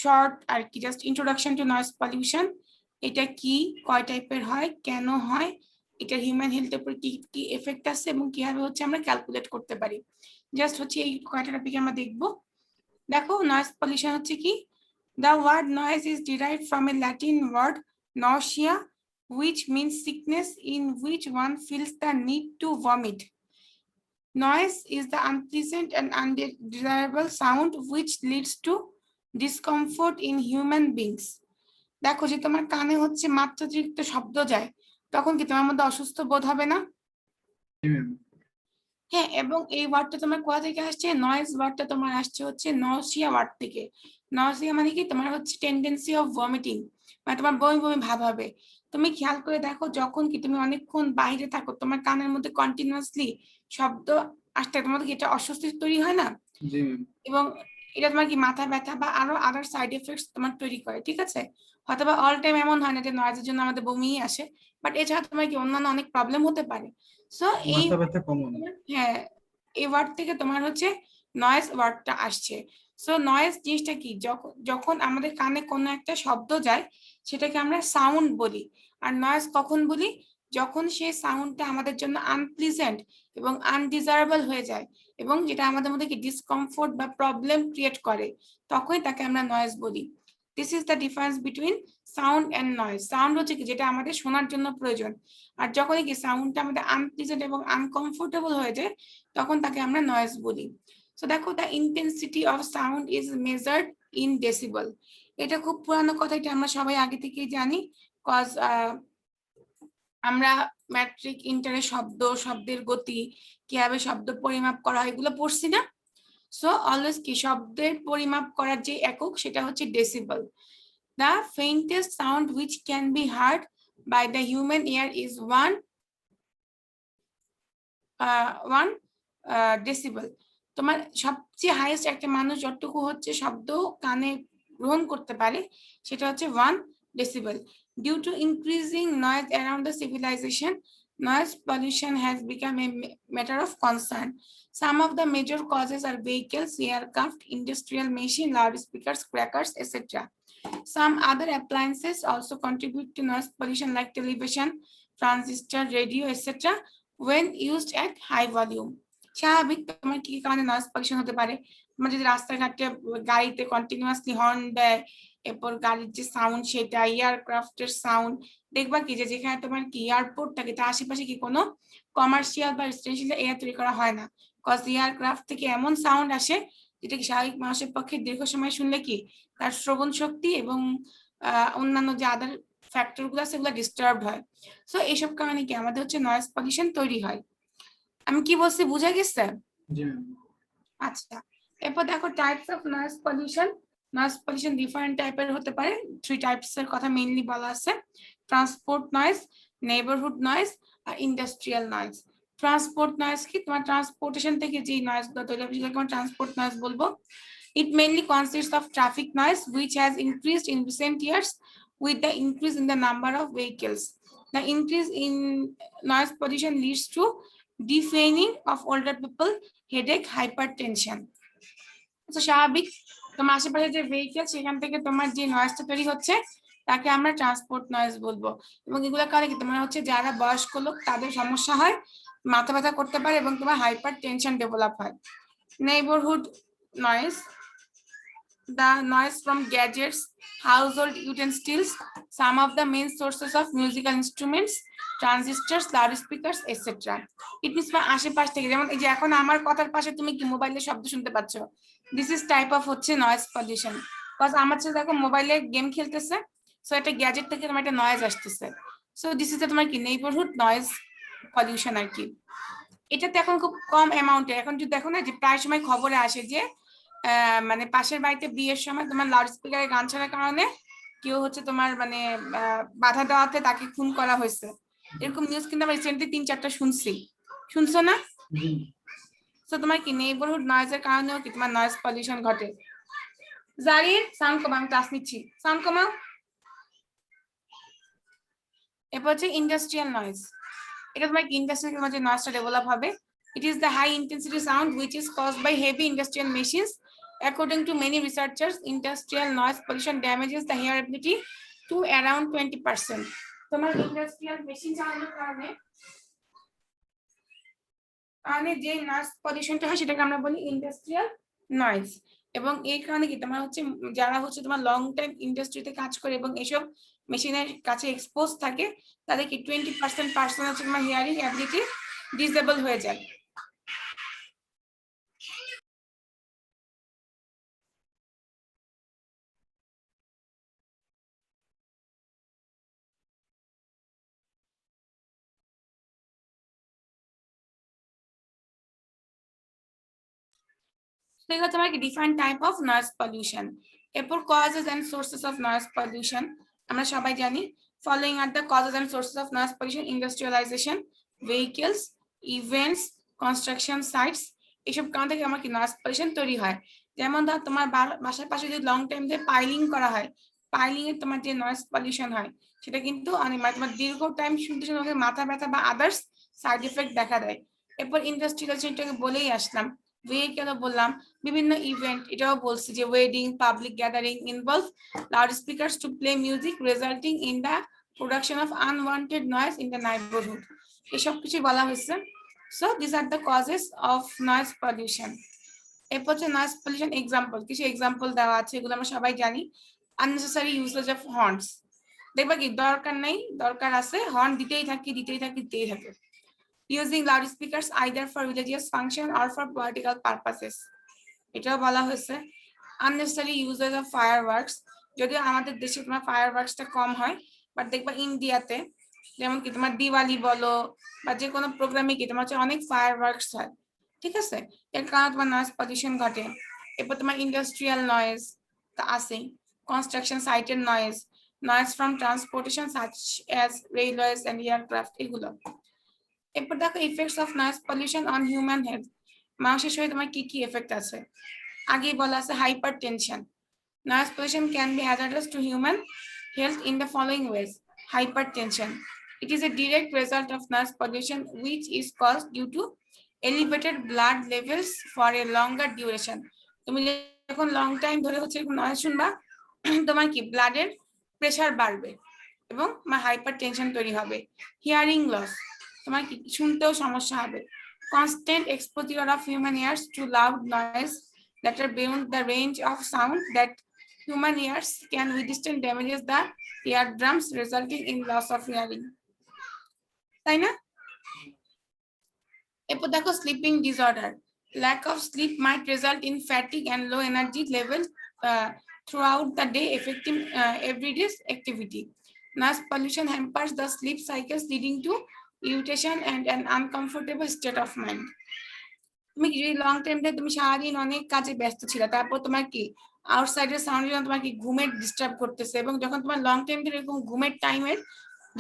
Short আর কি just introduction to noise pollution. এটা কি, কয় টাইপের হয়, কেন হয়, এটা হিউম্যান হেলথের উপর কি কি এফেক্ট আছে এবং কিভাবে হচ্ছে আমরা ক্যালকুলেট করতে পারি, জাস্ট হচ্ছে এই কয়টা টপিক আমরা দেখবো। দেখো নয়েজ পলিউশন হচ্ছে কি, the word noise is derived from a Latin word nausea, which means sickness in which one feels the need to vomit. Noise is the unpleasant and undesirable sound which leads to discomfort in human beings. দেখো যে তোমার কানে হচ্ছে মাত্রাতিরিক্ত শব্দ যায়, তখন কি তোমার মধ্যে অসুস্থ বোধ হবে না? হ্যাঁ, এবং এই ওয়ার্ডটা তোমার কোথা থেকে আসছে? নয়েজ ওয়ার্ডটা তোমার আসছে হচ্ছে নসিয়া ওয়ার্ড থেকে। নসিয়া মানে কি, তোমার হচ্ছে টেন্ডেন্সি অফ ভমিটিং, মানে তোমার বমি বমি ভাব হবে। তুমি খেয়াল করে দেখো, যখন কি তুমি অনেকক্ষণ বাইরে থাকো, তোমার কানের মধ্যে কন্টিনিউয়াসলি শব্দ আসতে তোমার কি এটা অস্বস্তি তৈরি হয় না? এবং এটা তোমার কি মাথা ব্যথা বা আরো আদার সাইড এফেক্টস তোমার তৈরি করে, ঠিক আছে? হয়তো বা অল টাইম এমন হয় না যে নয়েজের জন্য আমাদের বমি আসে, বাট এছাড়া তোমার কি অন্যান্য অনেক প্রবলেম হতে পারে। সো এই হ্যাঁ, এই ওয়ার্ড থেকে তোমার হচ্ছে নয়েজ ওয়ার্ডটা আসছে। সো নয়েজ জিনিসটা কি, যখন আমাদের কানে কোনো একটা শব্দ যায় সেটাকে আমরা সাউন্ড বলি। আর নয়েজ কখন বলি? যখন সেই সাউন্ডটা আমাদের জন্য আনপ্লিজেন্ট এবং আনডিজারেবল হয়ে যায় এবং যেটা আমাদের মধ্যে কি ডিসকমফোর্ট বা প্রবলেম ক্রিয়েট করে, তখনই তাকে আমরা নয়েজ বলি। This is the difference between sound and noise. Sound হচ্ছে কি যেটা আমাদের শোনার জন্য প্রয়োজন, আর যখনই কি সাউন্ডটা আমাদের আনপ্লিজেন্ট এবং আনকমফোর্টেবল হয়ে যায় তখন তাকে আমরা নয়েজ বলি। সো দেখো, the intensity of sound is measured in decibel. এটা খুব পুরানো কথা, এটা আমরা সবাই আগে থেকেই জানি, কজ আমরা ম্যাট্রিক ইন্টারে শব্দের গতি, কিভাবে শব্দ পরিমাপ করা হয় এগুলো পড়ছি না? সো অলওয়েজ কি শব্দের পরিমাপ করার যে একক সেটা হচ্ছে decibel. The faintest sound which can be heard by the human ear is one decibel. তোমার সবচেয়ে হাইয়েস্ট একটা মানুষ যতটুকু হচ্ছে শব্দ কানে গ্রহণ করতে পারে সেটা হচ্ছে 1 decibel. Due to increasing noise around the civilization, noise pollution has become a matter of concern. Some of the major causes are vehicles, aircraft, industrial machine, loudspeakers, crackers, etc. Some other appliances also contribute to noise pollution like television, transistor, radio, etc. when used at high volume. স্বাভাবিক তোমার কি কারণে noise pollution হতে পারে? তোমার যদি রাস্তাঘাটে গাড়িতে কন্টিনিউয়াসলি হর্ন দেয়, এরপর গাড়ির যে সাউন্ড সেটা, এয়ারক্রাফটের সাউন্ড, দেখবা কি যে যেখানে তোমার কি এয়ারপোর্ট থাকে তার আশেপাশে কি কোনো কমার্শিয়াল বা রেসিডেন্সিয়াল এরিয়া তৈরি করা হয় না, কজ এয়ারক্রাফট থেকে এমন সাউন্ড আসে যেটা কি স্বাভাবিক মানুষের পক্ষে দীর্ঘ সময় শুনলে কি তার শ্রবণ শক্তি এবং অন্যান্য যে আদার ফ্যাক্টর গুলো আছে সেগুলো ডিস্টার্ব হয়। সো এইসব কারণে কি আমাদের হচ্ছে নয়েজ পলিউশন তৈরি হয়। আমি কি বলছি বুঝা গেছে? আচ্ছা, এরপর দেখো types of noise pollution. Noise pollution different টাইপের হতে পারে, 3 টাইপস এর কথা মেইনলি বলা আছে: ট্রান্সপোর্ট নয়েজ, নেইবারহুড নয়েজ আর ইন্ডাস্ট্রিয়াল নয়েজ। ট্রান্সপোর্ট নয়েজ কি, তোমার ট্রান্সপোর্টেশন থেকে যে নয়েজ গুলো তৈরি হবে সেটাকে আমরা ট্রান্সপোর্ট নয়েজ বলবো। It mainly consists of traffic noise which has increased in recent years with the increase in the number of vehicles. The increase in noise pollution leads to deafening of older people, headache, hypertension. তো স্বাভাবিক তোমার আশেপাশে যে vehicle সেখান থেকে তোমার যে নয়েজটা তৈরি হচ্ছে তাকে আমরা ট্রান্সপোর্ট নয়েজ বলবো। এবং এগুলো কারণে কি তোমার হচ্ছে যারা বয়স্ক লোক তাদের সমস্যা হয়, মাথা ব্যথা করতে পারে এবং তোমার হাইপার টেনশন ডেভেলপ হয়। Neighbourhood noise, the noise from gadgets, household utensils, some of the main sources of musical instruments, transistors, loudspeakers, etc. It means আশেপাশ থেকে, যেমন এই যে এখন আমার কথার পাশে তুমি কি মোবাইলের শব্দ শুনতে পাচ্ছ, দিস ইজ টাইপ অফ হচ্ছে নয়েজ পলিউশন। বিকজ আমার ছেলে দেখো মোবাইলে গেম খেলতেছে, সো একটা গ্যাজেট থেকে তোমার একটা নয়েজ আসতেছে, সো দিস ইজ তোমার কি নেইবারহুড নয়েজ পলিউশন আর কি। এটাতে এখন খুব কম অ্যামাউন্টে, এখন যদি দেখো না যে প্রায় সময় খবরে আসে যে মানে পাশের বাড়িতে বিয়ের সময় তোমার লাউড স্পিকারে গান ছাড়ার কারণে কেউ হচ্ছে তোমার মানে বাধা দেওয়াতে তাকে খুন করা হয়েছে, এরকম নিউজ কিন্তু আমরা রিসেন্টলি 3-4টা শুনছি, শুনছো না? তো তোমার কি নেইবারহুড নয়েজের কারণেও কি তোমার নয়েজ পলিউশন ঘটে। জারির সাউন্ড কমাও, আমি ক্লাস নিচ্ছি, সাউন্ড কমাও। এরপর হচ্ছে ইন্ডাস্ট্রিয়াল নয়েজ। এটা তোমার কি ইন্ডাস্ট্রিয়াল মধ্যে নয়েজটা ডেভেলপ হবে। It is the high intensity sound which is caused by heavy industrial machines According to many researchers, industrial noise pollution damages the hearability to around 20%. তোমার ইন্ডাস্ট্রিয়াল মেশিন চালানোর কারণে যে noise পলিউশনটা হয় সেটাকে আমরা বলি ইন্ডাস্ট্রিয়াল নয়েজ। এবং এই কারণে কি তোমার হচ্ছে যারা হচ্ছে তোমার লং টাইম ইন্ডাস্ট্রিতে কাজ করে এবং এসব মেশিনের কাছে এক্সপোজ থাকে তাদের কি 20% পার্সন হচ্ছে তোমার হিয়ারিং অ্যাবিলিটি ডিসেবল হয়ে যায়। Different type of noise pollution. এরপর causes and sources of noise pollution আমরা সবাই জানি। Following are the causes and sources of noise pollution: industrialization, vehicles, events, construction sites। এসব কারণ থেকে আমার কি নয়েজ পলিউশন তৈরি হয়। যেমন ধর তোমার বাসার পাশে যদি লং টাইম ধরে পাইলিং করা হয়, পাইলিং এর তোমার যে নয়েজ পলিউশন হয় সেটা কিন্তু অনেক মানে তোমার দীর্ঘ টাইম শুনতে শুনতে মাথা ব্যথা বা আদার্স সাইড এফেক্ট দেখা দেয়। এরপর ইন্ডাস্ট্রিয়ালাইজেশনটাকে বলেই আসলাম, ভেহিকেলও বললাম, বিভিন্ন ইভেন্ট এটাও বলছি যে wedding, public gathering involve loud speakers to play music resulting in the production of unwanted noise in the neighbourhood. এসব কিছু বলা হয়েছে। So this are the causes of noise pollution. এরপর হচ্ছে নয়েজ পলিউশন এক্সাম্পল, কিছু এক্সাম্পল দেওয়া আছে, এগুলো আমরা সবাই জানি। আননেসেসারি ইউজেজ অফ হর্নস, দেখবা কি দরকার নাই, দরকার আছে, হর্ন দিতেই থাকে। Using loudspeakers either for religious function or for political purposes, এটাও বলা হয়েছে। unnecessary usage of fireworks, যদিও আমাদের দেশে তোমার ফায়ারওয়ার্কসটা কম হয়, বাট দেখবা ইন্ডিয়াতে যেমন কি তোমার দিওয়ালি বলো বা যে কোনো প্রোগ্রামে কি তোমার হচ্ছে অনেক ফায়ারওয়ার্কস হয়, ঠিক আছে, এর কারণে তোমার নয়েজ পলিউশন ঘটে। এরপর তোমার ইন্ডাস্ট্রিয়াল নয়েজ তা আছে, কনস্ট্রাকশন সাইটের noise, noise from transportation such as railways and aircraft, এগুলো। এরপর দেখো effects of noise pollution on human health, মানুষের শরীরে তোমার কি কি এফেক্ট আছে। আগেই বলা আছে hypertension, noise pollution can be hazardous to human health in the following ways. Hypertension, it is a direct result of noise pollution which is caused due to elevated blood levels for a longer duration. তুমি যখন long time ধরে হচ্ছে noise শুনবা তোমার কি ব্লাডের pressure বাড়বে এবং হাইপার টেনশন তৈরি হবে। হিয়ারিং লস, তোমার কি শুনতেও সমস্যা হবে। Constant exposure of human ears to loud noise that are beyond the range of sound that human ears can withstand damages the eardrums resulting in loss of hearing, তাই না? এরপর দেখো sleeping disorder, lack of sleep might result in fatigue and low energy level throughout the day affecting everyday activity. Noise pollution hampers the sleep cycles leading to irritation and an uncomfortable state of mind. তুমি যদি long time ধরে তুমি সারাদিন অনেক কাজে ব্যস্ত ছিল, তারপর তোমার কি আউটসাইডের সাউন্ড তোমার কি ঘুমের ডিস্টার্ব করতেছে, এবং যখন তোমার লং টাইম ধরে এরকম ঘুমের টাইমের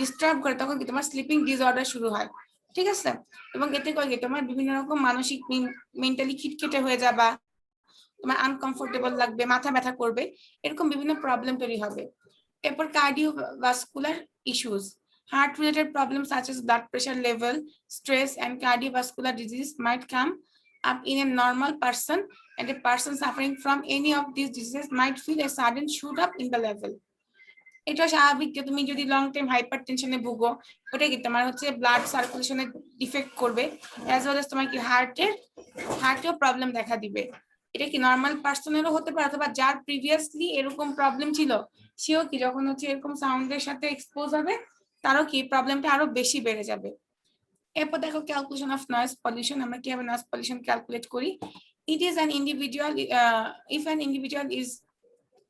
ডিস্টার্ব করে তখন কি তোমার স্লিপিং ডিসঅর্ডার শুরু হয়, ঠিক আছে। এবং এতে করে তোমার বিভিন্ন রকম মানসিক মেন্টালি খিটখিটে হয়ে যাবা, তোমার আনকমফোর্টেবল লাগবে, মাথা ব্যথা করবে, এরকম বিভিন্ন প্রবলেম তৈরি হবে। এরপর cardiovascular issues, heart related problems such as blood pressure level, stress and cardiovascular disease might come up in a normal person, and a person suffering from any of these diseases might feel a sudden shoot up in the level. এটা স্বাভাবিক যে তুমি যদি long time হাইপারটেনশনে ভুগো ওটা কি তোমার হচ্ছে blood সার্কুলেশনে defect করবে, অ্যাজ ওয়েল এজ তোমার কি হার্টেও প্রবলেম দেখা দিবে। এটা কি নর্মাল পার্সনেরও হতে পারে, অথবা যার প্রিভিয়াসলি এরকম প্রবলেম ছিল সেও কি যখন হচ্ছে এরকম সাউন্ডের সাথে এক্সপোজ হবে তারও কি প্রবলেমটা আরো বেশি বেড়ে যাবে। এরপর দেখো ক্যালকুলেশন অফ নয়েজ পলিউশন, আমরা কিভাবে নয়েজ পলিউশন ক্যালকুলেট করি। It is an individual, if an individual is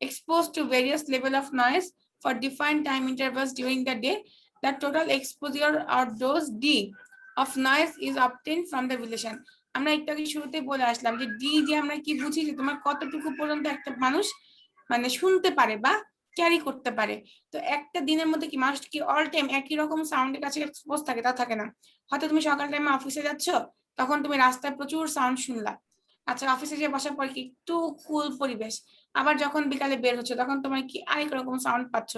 exposed to various level of noise for defined time intervals during the day, the total exposure or dose D of noise is obtained from the relation. আমরা একটু আগে শুরুতে বলে আসলাম যে D যে আমরা কি বুঝি যে তোমার কতটুকু পর্যন্ত একটা মানুষ মানে শুনতে পারে বা ক্যারি করতে পারে। তো একটা দিনের মধ্যে কি মানুষ কি অল টাইম একই রকম সাউন্ডের কাছে এক্সপোজ থাকে, তা থাকে না। হয়তো তুমি সকাল টাইমে অফিসে যাচ্ছ, তখন তুমি রাস্তায় প্রচুর সাউন্ড শুনলা, আচ্ছা অফিসে গিয়ে বসার পর কি একটু কুল পরিবেশ, আবার যখন বিকালে বের হচ্ছে তখন তোমার কি আরেক রকম সাউন্ড পাচ্ছ,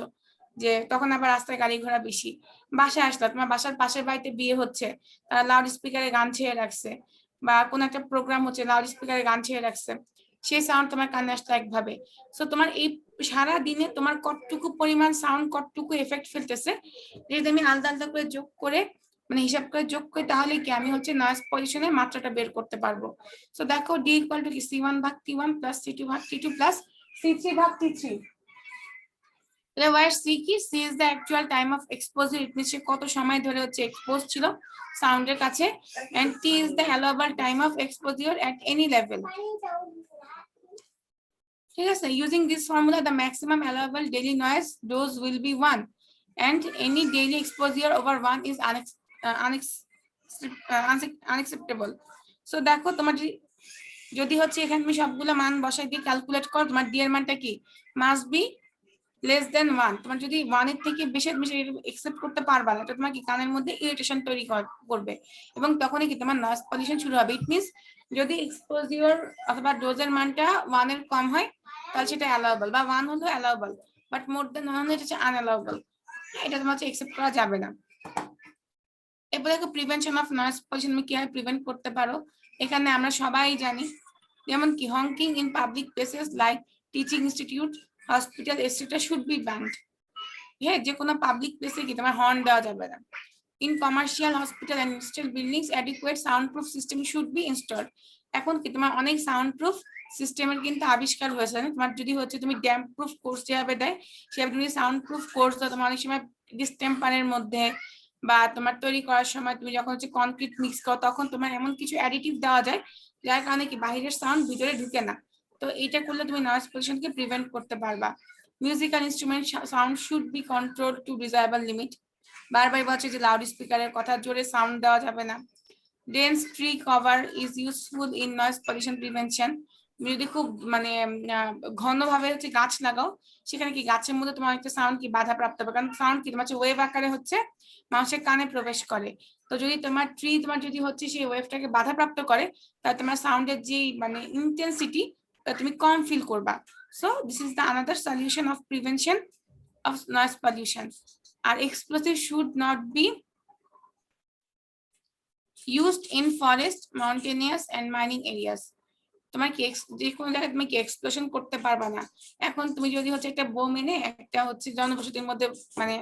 যে তখন আবার রাস্তায় গাড়ি ঘোড়া বেশি। বাসায় আসলো, তোমার বাসার পাশের বাড়িতে বিয়ে হচ্ছে, তারা লাউড স্পিকারে গান ছেড়ে রাখছে, বা কোন একটা প্রোগ্রাম হচ্ছে লাউড স্পিকারে গান ছেড়ে রাখছে, সেই সাউন্ড তোমার কানে আসতো একভাবে। সো তোমার এই সারা দিনে তোমার কতটুকু পরিমাণ সাউন্ড কতটুকু এফেক্ট ফেলতেছে যদি আমি আলাদা আলাদা করে যোগ করে মানে হিসাব করে যোগ করি তাহলে কি আমি হচ্ছে নয়েজ পলিউশনের মাত্রাটা বের করতে পারবো। সো দেখো ডি ইকুয়াল টু কি C1 ভাগ T1 প্লাস C2 ভাগ T2 প্লাস C3 ভাগ T3। where C কি C is the actual time of exposure, it means সে কত সময় ধরে হচ্ছে এক্সপোজ ছিল সাউন্ডের কাছে, and T is the allowable time of exposure at any level। ঠিক আছে, using this formula the maximum allowable daily noise dose will be 1 and any daily exposure over 1 is unacceptable। so দেখো তোমার যদি হচ্ছে এখানে তুমি সবগুলো মান বসাই দিয়ে ক্যালকুলেট করো তোমার ডি এর মানটা কি মাস্ট বি less than 1। তোমার যদি 1 এর থেকে বেশি একসেপ্ট করতে পারবা না এটা তোমার কি কানের মধ্যে ইরিটেশন তৈরি করবে এবং তখনই কি তোমার নয়েজ পলিউশন শুরু হবে। ইট মিন্স যদি এক্সপোজিওর অথবা ডোজের মানটা 1 এর কম হয় তাহলে সেটা অ্যালাউবল বা 1 হলো অ্যালাউবল, বাট মোর দেন 1 হলে এটা হচ্ছে আনঅ্যালাউবল, এটা তোমার হচ্ছে একসেপ্ট করা যাবে না। এরপর দেখো প্রিভেনশন অফ নয়েজ পলিউশন তুমি কিভাবে প্রিভেন্ট করতে পারো। এখানে আমরা সবাই জানি যেমন কি honking in public places like teaching institute hospital etcetera should be banned. হ্যাঁ, যে কোনো পাবলিক প্লেসে কি তোমার হর্ন দেওয়া যাবে না। In commercial hospital and industrial buildings adequate sound proof system should be installed. এখন কি তোমার অনেক সাউন্ড প্রুফ সিস্টেমের কিন্তু আবিষ্কার হয়েছে। তোমার যদি হচ্ছে তুমি ড্যাম্প প্রুফ কোর্স যেভাবে দেয় সেভাবে তুমি সাউন্ড প্রুফ কোর্স দাও, তোমার অনেক সময় ডিস্টেম্পারের মধ্যে বা তোমার তৈরি করার সময় তুমি যখন হচ্ছে কনক্রিট মিক্স করো তখন তোমার এমন কিছু অ্যাডিটিভ দেওয়া যায় যার কারণে কি বাইরের সাউন্ড ভিতরে ঢুকে না। তো এটা করলে তুমি নয়েজ পলিউশনকে প্রিভেন্ট করতে পারবা। Musical instrument sound should be control to desirable limit. বারবার বলছে যে লাউড স্পিকারের কথা জোরে সাউন্ড দেওয়া যাবে না। Dense tree cover is useful in noise pollution prevention. যদি খুব মানে ঘনভাবে হচ্ছে গাছ লাগাও সেখানে কি গাছের মধ্যে তোমার একটা সাউন্ড কি বাধা প্রাপ্ত হবে, কারণ সাউন্ড কি তোমার ওয়েভ আকারে হচ্ছে মানুষের কানে প্রবেশ করে। তো যদি তোমার ট্রি তোমার যদি হচ্ছে সেই ওয়েভটাকে বাধাপ্রাপ্ত করে তাহলে তোমার সাউন্ডের যে মানে ইন্টেন্সিটি তুমি কম ফিল করবা। So this is the another solution of prevention of noise pollution. আর explosive should not be used in forest, mountainous and mining areas। তোমার কি যে কোনো জায়গায় তুমি কি এক্সপ্লোশন করতে পারবা না। এখন তুমি যদি হচ্ছে একটা বোম এনে একটা হচ্ছে জনবসতির মধ্যে মানে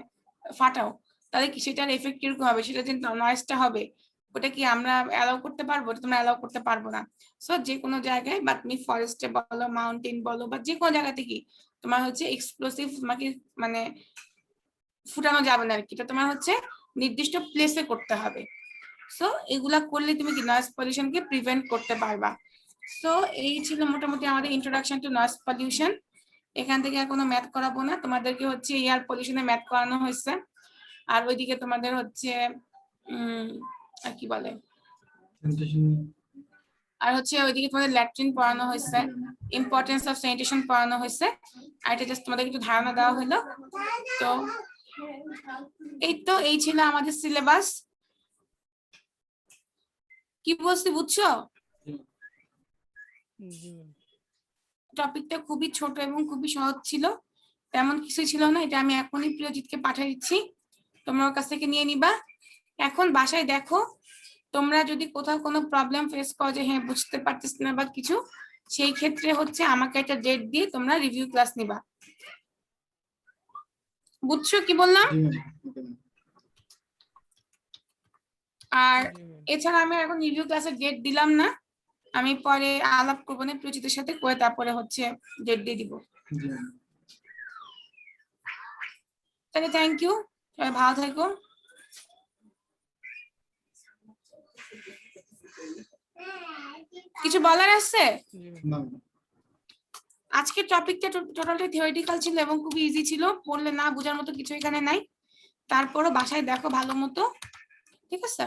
ফাটাও তাহলে কি সেটার এফেক্ট কিরকম হবে, সেটা যে নয়েজটা হবে ওটা কি আমরা অ্যালাউ করতে পারবো, তোমরা অ্যালাউ করতে পারবো না। সো যে কোনো জায়গায় বা তুমি ফরেস্টে বলো মাউন্টেন বলো বা যে কোনো জায়গাতে কি তোমার হচ্ছে এক্সপ্লোসিভ তোমাকে মানে ফুটানো যাবে না আর কি, এটা তোমার হচ্ছে নির্দিষ্ট প্লেসে করতে হবে। সো এগুলা করলে তুমি কি নয়েজ পলিউশনকে প্রিভেন্ট করতে পারবা। সো এই ছিল মোটামুটি আমাদের ইন্ট্রোডাকশন টু নয়েজ পলিউশন। এখান থেকে আর কোনো ম্যাথ করাবো না, তোমাদেরকে হচ্ছে এয়ার পলিউশনে ম্যাথ করানো হয়েছে। আর ওইদিকে তোমাদের হচ্ছে আর কি বলে আর হচ্ছে ওইদিকে তোমাদের ল্যাট্রিন পড়ানো হয়েছে, ইম্পর্টেন্স অফ স্যানিটেশন পড়ানো হয়েছে। আর এটা জাস্ট তোমাদের একটু ধারণা দেওয়া হলো। তো এই ছিল আমাদের সিলেবাস। কি বলছি বুঝছো? টপিকটা খুবই ছোট এবং খুবই সহজ ছিল, তেমন কিছু ছিল না। এটা আমি এখনই প্রিয়জিৎকে পাঠিয়ে দিচ্ছি, তোমরা ওর কাছ থেকে নিয়ে নিবা। এখন বাসায় দেখো তোমরা যদি কোথাও কোনো প্রবলেম ফেস করো যে হ্যাঁ বুঝতে পারতেছ না বা কিছু, সেই ক্ষেত্রে হচ্ছে আমাকে একটা ডেট দিয়ে তোমরা রিভিউ ক্লাস নিবা। বুঝছো কি বললাম? আর এছাড়া আমি এখন রিভিউ ক্লাসের ডেট দিলাম না, আমি পরে আলাপ করবো না প্রিয়জিতের সাথে, করে তারপরে হচ্ছে ডেট দিয়ে দিব। তাহলে থ্যাংক ইউ, সবাই ভালো থেকো। কিছু বলার আছে? আজকের টপিকটা টোটালি থিওরিটিক্যাল ছিল এবং খুব ইজি ছিল, পড়লে না বোঝার মতো কিছু এখানে নাই। তারপরও বাসায় দেখো ভালো মতো, ঠিক আছে?